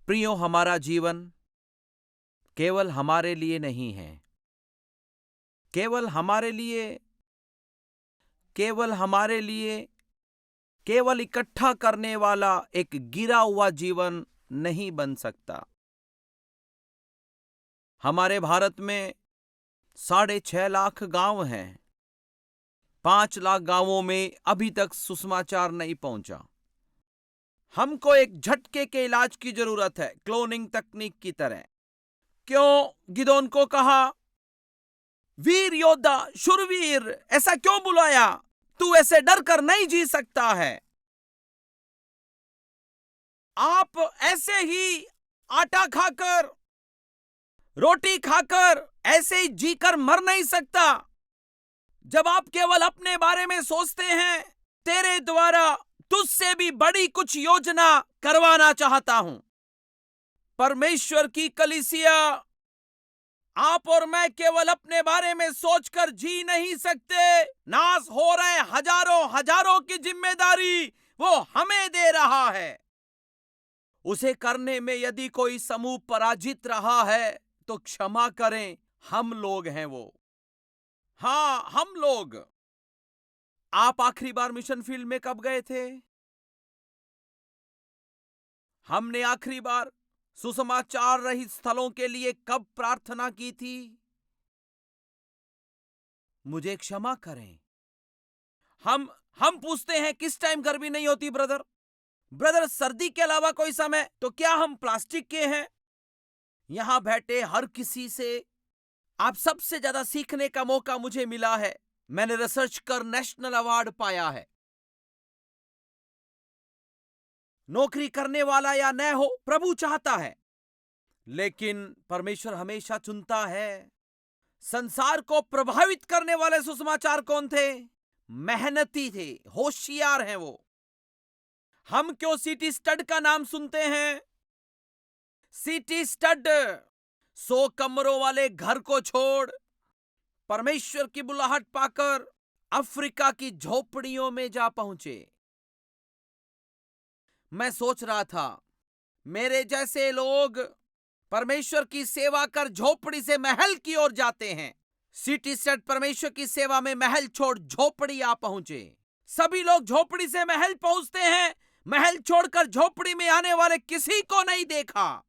प्रियो, हमारा जीवन केवल हमारे लिए नहीं है, केवल हमारे लिए, केवल हमारे लिए, केवल इकट्ठा करने वाला एक गिरा हुआ जीवन नहीं बन सकता। हमारे भारत में 6.5 लाख गांव हैं। 5 लाख गांवों में अभी तक सुसमाचार नहीं पहुंचा। हमको एक झटके के इलाज की जरूरत है, क्लोनिंग तकनीक की तरह। क्यों गिदोन को कहा वीर योद्धा, शूरवीर, ऐसा क्यों बुलाया? तू ऐसे डर कर नहीं जी सकता है। आप ऐसे ही आटा खाकर, रोटी खाकर ऐसे ही जीकर मर नहीं सकता। जब आप केवल अपने बारे में सोचते हैं, तेरे द्वारा तुझसे भी बड़ी कुछ योजना करवाना चाहता हूं। परमेश्वर की कलीसिया, आप और मैं केवल अपने बारे में सोचकर जी नहीं सकते। नाश हो रहे हजारों हजारों की जिम्मेदारी वो हमें दे रहा है। उसे करने में यदि कोई समूह पराजित रहा है तो क्षमा करें, हम लोग हैं वो। हां, हम लोग। आप आखिरी बार मिशन फील्ड में कब गए थे? हमने आखिरी बार सुसमाचार रहित स्थलों के लिए कब प्रार्थना की थी? मुझे क्षमा करें। हम पूछते हैं किस टाइम गर्मी नहीं होती ब्रदर? ब्रदर, सर्दी के अलावा कोई समय तो क्या हम प्लास्टिक के हैं? यहां बैठे हर किसी से आप सबसे ज्यादा सीखने का मौका मुझे मिला है। मैंने रिसर्च कर नेशनल अवार्ड पाया है। नौकरी करने वाला या न हो, प्रभु चाहता है, लेकिन परमेश्वर हमेशा चुनता है। संसार को प्रभावित करने वाले सुसमाचार कौन थे? मेहनती थे, होशियार हैं वो। हम क्यों सिटी स्टड का नाम सुनते हैं? सिटी स्टड 100 कमरों वाले घर को छोड़ परमेश्वर की बुलाहट पाकर अफ्रीका की झोपड़ियों में जा पहुंचे। मैं सोच रहा था, मेरे जैसे लोग परमेश्वर की सेवा कर झोपड़ी से महल की ओर जाते हैं। सिटी स्टड परमेश्वर की सेवा में महल छोड़ झोपड़ी आ पहुंचे। सभी लोग झोपड़ी से महल पहुंचते हैं, महल छोड़कर झोपड़ी में आने वाले किसी को नहीं देखा।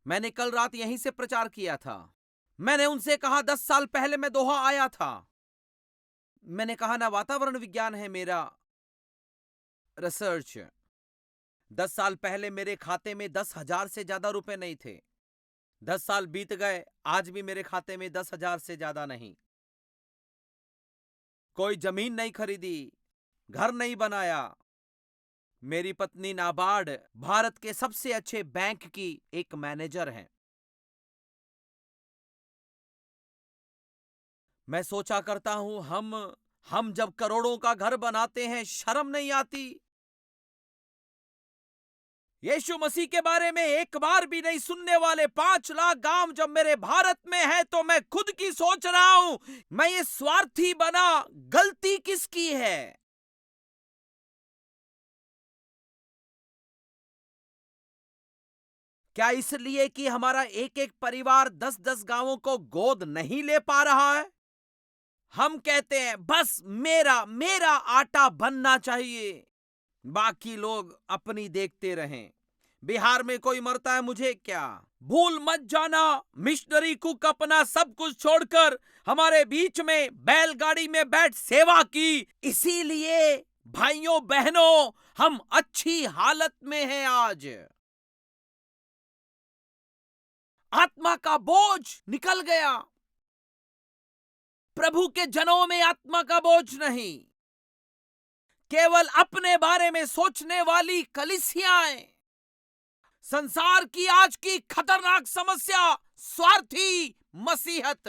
मैंने कल रात यहीं से प्रचार किया था। मैंने उनसे कहा 10 साल पहले मैं दोहा आया था। मैंने कहा ना, वातावरण विज्ञान है मेरा रिसर्च। 10 साल पहले मेरे खाते में 10,000 से ज्यादा रुपए नहीं थे। 10 साल बीत गए, आज भी मेरे खाते में 10,000 से ज्यादा नहीं। कोई जमीन नहीं खरीदी, घर नहीं बनाया। मेरी पत्नी नाबार्ड, भारत के सबसे अच्छे बैंक की एक मैनेजर हैं। मैं सोचा करता हूं, हम जब करोड़ों का घर बनाते हैं, शर्म नहीं आती? यीशु मसीह के बारे में एक बार भी नहीं सुनने वाले 5 लाख गांव जब मेरे भारत में है, तो मैं खुद की सोच रहा हूं, मैं ये स्वार्थी बना, गलती किसकी है? क्या इसलिए कि हमारा एक एक परिवार 10-10 गांवों को गोद नहीं ले पा रहा है? हम कहते हैं बस मेरा मेरा आटा बनना चाहिए, बाकी लोग अपनी देखते रहें। बिहार में कोई मरता है, मुझे क्या? भूल मत जाना, मिशनरी कुक अपना सब कुछ छोड़कर हमारे बीच में बैलगाड़ी में बैठ सेवा की। इसीलिए भाइयों बहनों, हम अच्छी हालत में हैं आज। आत्मा का बोझ निकल गया। प्रभु के जनों में आत्मा का बोझ नहीं, केवल अपने बारे में सोचने वाली कलीसियाएं। संसार की आज की खतरनाक समस्या स्वार्थी मसीहत।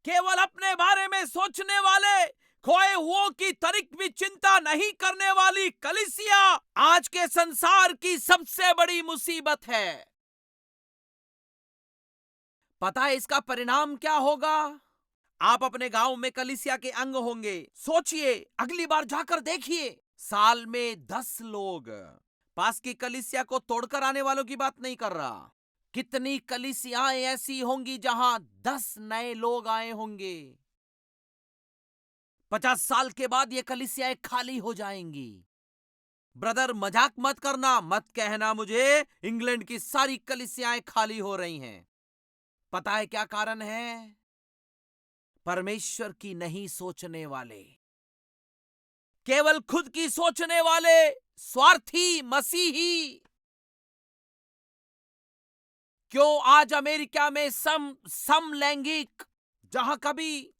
केवल अपने बारे में सोचने वाले, खोए हुओं की तरीक भी चिंता नहीं करने वाली कलीसिया आज के संसार की सबसे बड़ी मुसीबत है। पता है इसका परिणाम क्या होगा? आप अपने गांव में कलीसिया के अंग होंगे। सोचिए, अगली बार जाकर देखिए, साल में 10 लोग पास की कलीसिया को तोड़कर आने वालों की बात नहीं कर रहा। कितनी कलीसियाएं ऐसी होंगी जहां 10 नए लोग आए होंगे। 50 साल के बाद ये कलीसियाएं खाली हो जाएंगी। ब्रदर, मजाक मत करना, मत कहना मुझे इंग्लैंड की सारी कलीसियाएं खाली हो रही हैं। पता है क्या कारण है? परमेश्वर की नहीं सोचने वाले, केवल खुद की सोचने वाले स्वार्थी मसीही। क्यों आज अमेरिका में समलैंगिक, जहां कभी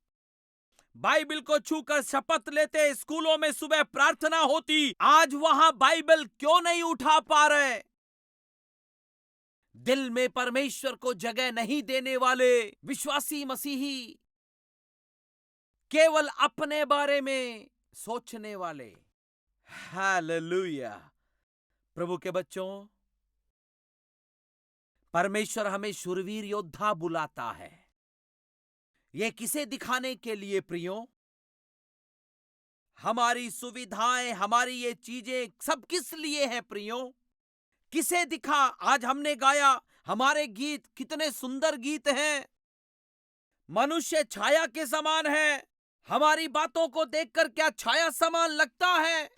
बाइबल को छूकर शपथ लेते, स्कूलों में सुबह प्रार्थना होती, आज वहां बाइबल क्यों नहीं उठा पा रहे? दिल में परमेश्वर को जगह नहीं देने वाले विश्वासी मसीही, केवल अपने बारे में सोचने वाले। हालेलुया। प्रभु के बच्चों, परमेश्वर हमें शूरवीर योद्धा बुलाता है। यह किसे दिखाने के लिए प्रियो? हमारी सुविधाएं, हमारी ये चीजें सब किस लिए हैं प्रियो? किसे दिखा? आज हमने गाया, हमारे गीत कितने सुंदर गीत हैं। मनुष्य छाया के समान है। हमारी बातों को देखकर क्या छाया समान लगता है?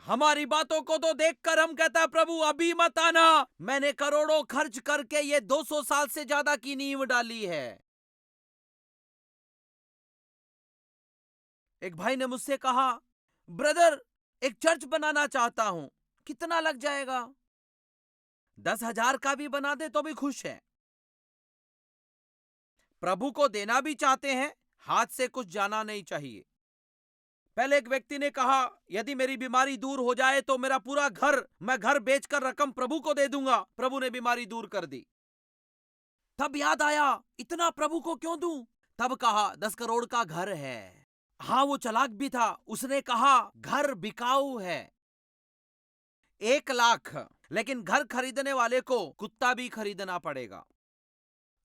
हमारी बातों को तो देखकर हम कहता है, प्रभु अभी मत आना, मैंने करोड़ों खर्च करके ये 200 साल से ज्यादा की नींव डाली है। एक भाई ने मुझसे कहा, ब्रदर एक चर्च बनाना चाहता हूं, कितना लग जाएगा? 10,000 का भी बना दे तो भी खुश है। प्रभु को देना भी चाहते हैं, हाथ से कुछ जाना नहीं चाहिए। पहले एक व्यक्ति ने कहा, यदि मेरी बीमारी दूर हो जाए तो मेरा पूरा घर, मैं घर बेचकर रकम प्रभु को दे दूंगा। प्रभु ने बीमारी दूर कर दी। तब याद आया, इतना प्रभु को क्यों दूं? तब कहा 10 करोड़ का घर है। हाँ, वो चालाक भी था। उसने कहा घर बिकाऊ है, 1 लाख, लेकिन घर खरीदने वाले को कुत्ता भी खरीदना पड़ेगा।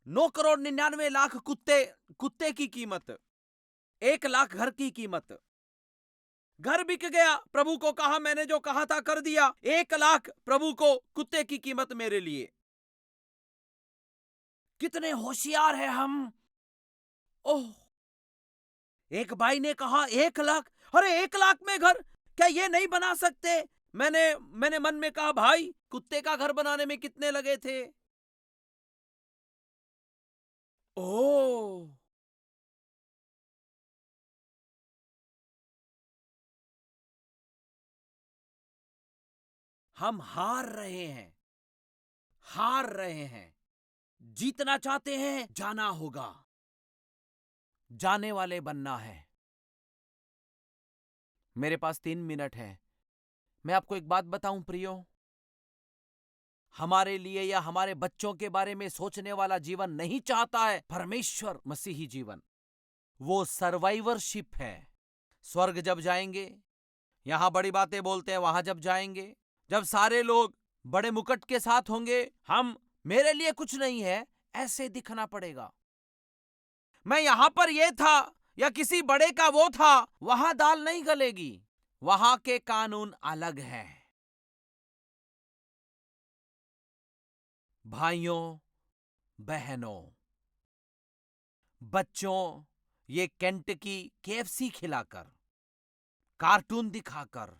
9 करोड़ 99 लाख कुत्ते की कीमत, 1 लाख घर की कीमत। घर बिक गया। प्रभु को कहा, मैंने जो कहा था कर दिया। 1 लाख प्रभु को, कुत्ते की कीमत मेरे लिए। कितने होशियार हैं हम। ओह, एक भाई ने कहा 1 लाख, अरे 1 लाख में घर, क्या ये नहीं बना सकते? मैंने मन में कहा, भाई कुत्ते का घर बनाने में कितने लगे थे? ओह, हम हार रहे हैं, हार रहे हैं। जीतना चाहते हैं, जाना होगा, जाने वाले बनना है। मेरे पास 3 मिनट है। मैं आपको एक बात बताऊं प्रियो, हमारे लिए या हमारे बच्चों के बारे में सोचने वाला जीवन नहीं चाहता है परमेश्वर मसीही जीवन। वो सर्वाइवरशिप है। स्वर्ग जब जाएंगे, यहां बड़ी बातें बोलते हैं, वहां जब जाएंगे, जब सारे लोग बड़े मुकुट के साथ होंगे, हम मेरे लिए कुछ नहीं है ऐसे दिखना पड़ेगा। मैं यहां पर ये था या किसी बड़े का वो था, वहां दाल नहीं गलेगी। वहां के कानून अलग हैं। भाइयों बहनों, बच्चों, ये केंटकी केएफसी खिलाकर, कार्टून दिखाकर,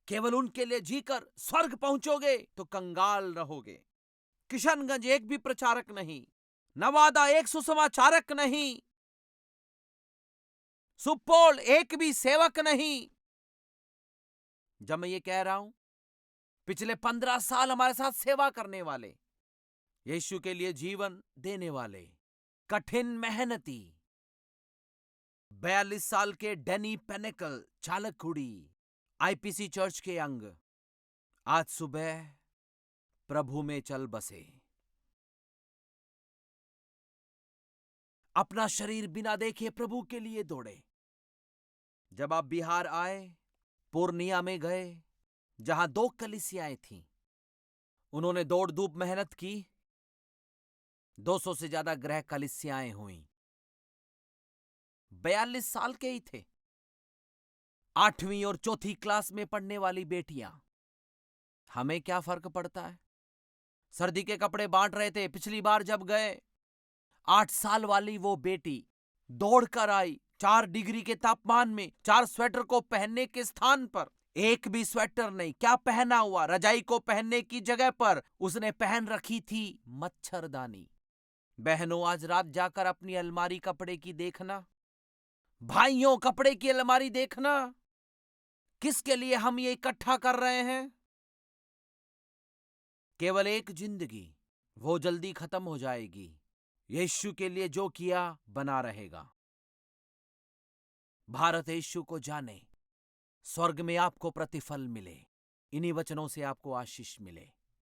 केवल उनके लिए जीकर स्वर्ग पहुंचोगे तो कंगाल रहोगे। किशनगंज एक भी प्रचारक नहीं, नवादा एक सुसमाचारक नहीं, सुपौल एक भी सेवक नहीं। जब मैं ये कह रहा हूं, पिछले 15 साल हमारे साथ सेवा करने वाले, यीशु के लिए जीवन देने वाले, कठिन मेहनती 42 साल के डेनी पेनेकल चालकुड़ी, आईपीसी चर्च के अंग, आज सुबह प्रभु में चल बसे। अपना शरीर बिना देखे प्रभु के लिए दौड़े। जब आप बिहार आए, पूर्णिया में गए, जहां 2 कलीसियाएं थीं, उन्होंने दौड़ धूप मेहनत की। 200 से ज्यादा गृह कलीसियाएं हुई। 42 साल के ही थे। 8वीं और चौथी क्लास में पढ़ने वाली बेटियां, हमें क्या फर्क पड़ता है? सर्दी के कपड़े बांट रहे थे पिछली बार जब गए। 8 साल वाली वो बेटी दौड़ कर आई 4 डिग्री के तापमान में, 4 स्वेटर को पहनने के स्थान पर एक भी स्वेटर नहीं। क्या पहना हुआ? रजाई को पहनने की जगह पर उसने पहन रखी थी मच्छरदानी। बहनों, आज रात जाकर अपनी अलमारी कपड़े की देखना। भाइयों, कपड़े की अलमारी देखना। किसके लिए हम ये इकट्ठा कर रहे हैं? केवल एक जिंदगी, वो जल्दी खत्म हो जाएगी। यीशु के लिए जो किया बना रहेगा। भारत यीशु को जाने, स्वर्ग में आपको प्रतिफल मिले। इन्हीं वचनों से आपको आशीष मिले।